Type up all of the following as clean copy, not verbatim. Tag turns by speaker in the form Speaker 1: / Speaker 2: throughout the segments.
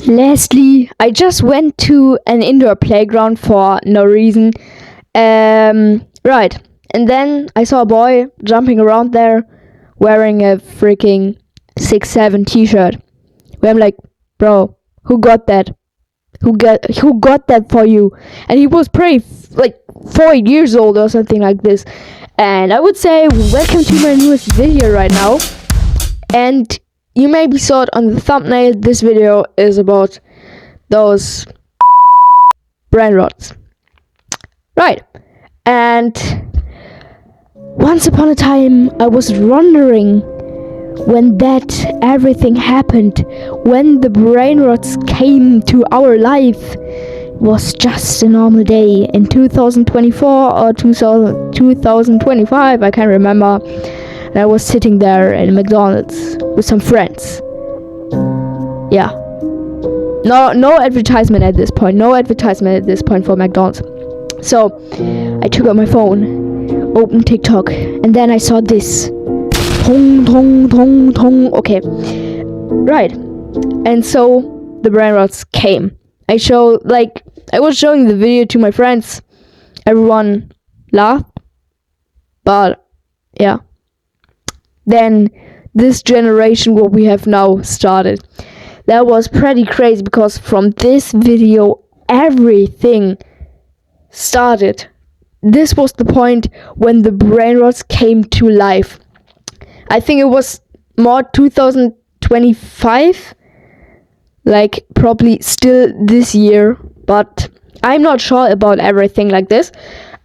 Speaker 1: Leslie, I just went to an indoor playground for no reason. Right. And then I saw a boy jumping around there wearing a freaking 6'7" t-shirt. Where I'm like, bro, who got that? Who got that for you? And he was pretty like 4 years old or something like this. And I would say welcome to my newest video right now. And you maybe saw it on the thumbnail. This video is about those brain rots. Right. And once upon a time, I was wondering when that everything happened, when the brain rots came to our life. It was just a normal day in 2024 or 2025, I can't remember. And I was sitting there in McDonald's with some friends. Yeah. No advertisement at this point. No advertisement at this point for McDonald's. So I took out my phone, opened TikTok, and then I saw this. Tong, tong, tong, tong. Okay. Right. And so the brain rots came. I was showing the video to my friends. Everyone laughed. But yeah. Then this generation, what we have now started. That was pretty crazy because from this video, everything started. This was the point when the brain rots came to life. I think it was more 2025, like probably still this year, but I'm not sure about everything like this.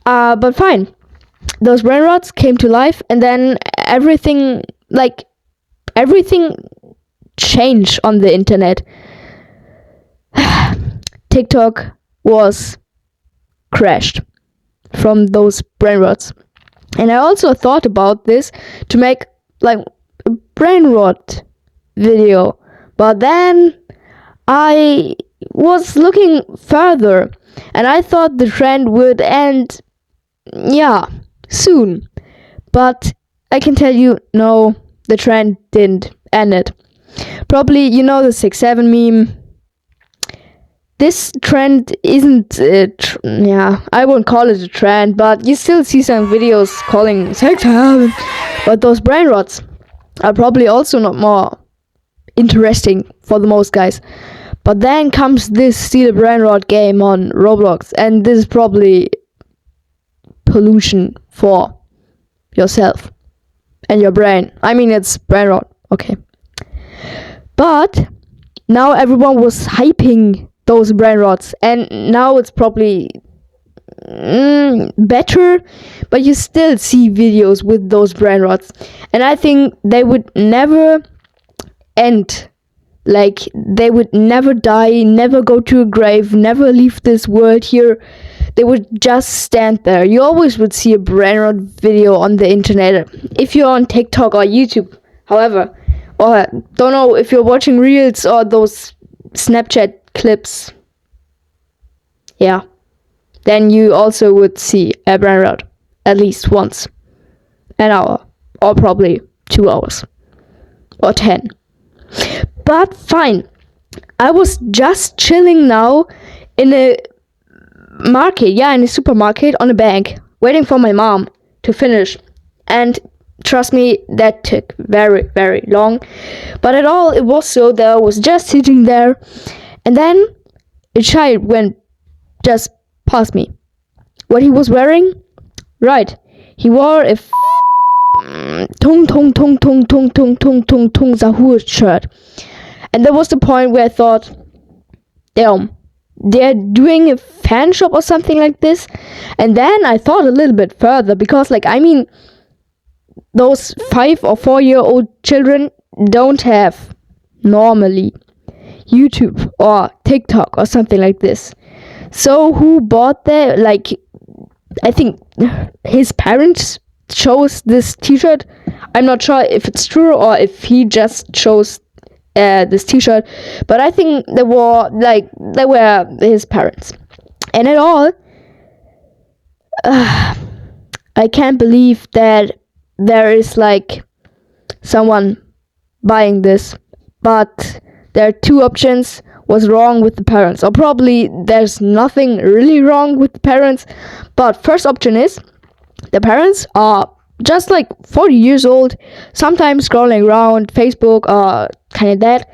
Speaker 1: But fine. Those brain rots came to life, and then everything changed on the internet. TikTok was crashed from those brain rots. And I also thought about this to make like a brain rot video. But then I was looking further and I thought the trend would end soon. But I can tell you, no, the trend didn't end it. Probably you know the 6'7" meme. This trend isn't I won't call it a trend, but you still see some videos calling 6'7". But those brain rots are probably also not more interesting for the most guys. But then comes this Steal a Brain Rot game on Roblox, and this is probably pollution for yourself and your brain. I mean, it's brain rot, okay. But now everyone was hyping those brain rots, and now it's probably better, but you still see videos with those brain rots, and I think they would never end. Like, they would never die, never go to a grave, never leave this world here. They would just stand there. You always would see a brain rot video on the internet if you're on TikTok or YouTube, however, or don't know if you're watching Reels or those Snapchat clips. Yeah. Then you also would see a brain rot at least once an hour, or probably 2 hours, or 10. But fine, I was just chilling now in a market, in a supermarket on a bank, waiting for my mom to finish. And trust me, that took very, very long. But at all, it was so that I was just sitting there, and then a child went just past me. What he was wearing? Right, he wore a tung Zahur shirt. And that was the point where I thought, damn, they're doing a fan shop or something like this. And then I thought a little bit further, because those 5 or 4-year-old children don't have normally YouTube or TikTok or something like this. So who bought that? I think his parents chose this t-shirt. I'm not sure if it's true or if he just chose this t-shirt, but I think they were his parents. And at all, I can't believe that there is someone buying this, but there are 2 options. was wrong with the parents, or probably there's nothing really wrong with the parents. But first option is the parents are just like 40 years old, sometimes scrolling around Facebook or kind of that,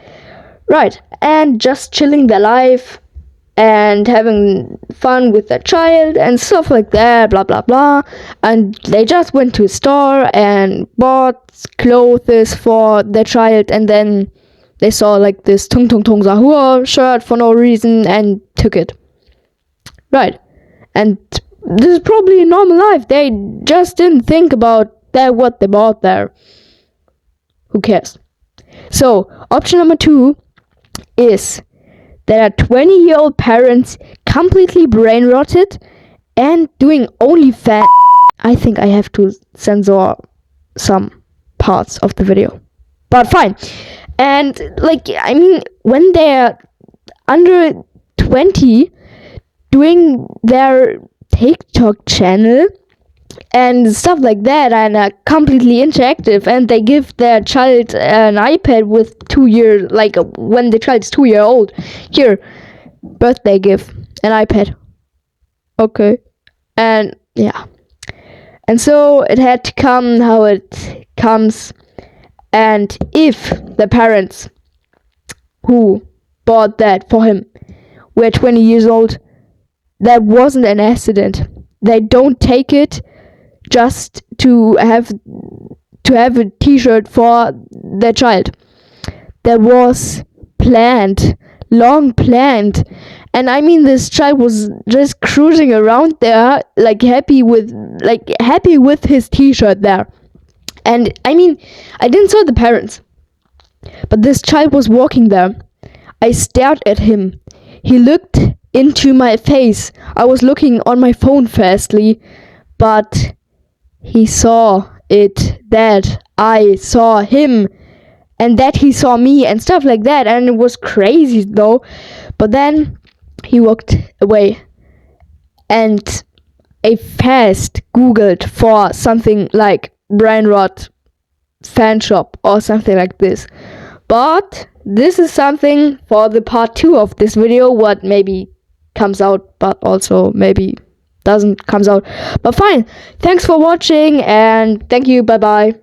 Speaker 1: right, and just chilling their life and having fun with their child and stuff like that, blah blah blah. And they just went to a store and bought clothes for their child, and then they saw like this Tung Tung Tung Sahur shirt for no reason and took it, right. And this is probably a normal life. They just didn't think about that, what they bought there. Who cares? So option number 2 is there are 20-year-old parents completely brain rotted and doing OnlyFans. I think I have to censor some parts of the video, but fine. And like, I mean, when they're under 20 doing their TikTok channel and stuff like that, and are completely interactive, and they give their child an iPad with 2 years, like when the child is 2 year old, here, birthday gift, an iPad, okay. And yeah, and so it had to come how it comes. And if the parents who bought that for him were 20 years old, that wasn't an accident. They don't take it just to have a t-shirt for their child. That was planned, long planned. And I mean, this child was just cruising around there, like happy with his t-shirt there. And I mean, I didn't saw the parents, but this child was walking there. I stared at him. He looked into my face. I was looking on my phone fastly, but he saw it, that I saw him, and that he saw me, and stuff like that. And it was crazy though. But then he walked away, and I fast Googled for something like brain rot fan shop or something like this. But this is something for the part 2 of this video, what maybe comes out, but also maybe doesn't comes out. But fine, thanks for watching, and thank you, bye bye.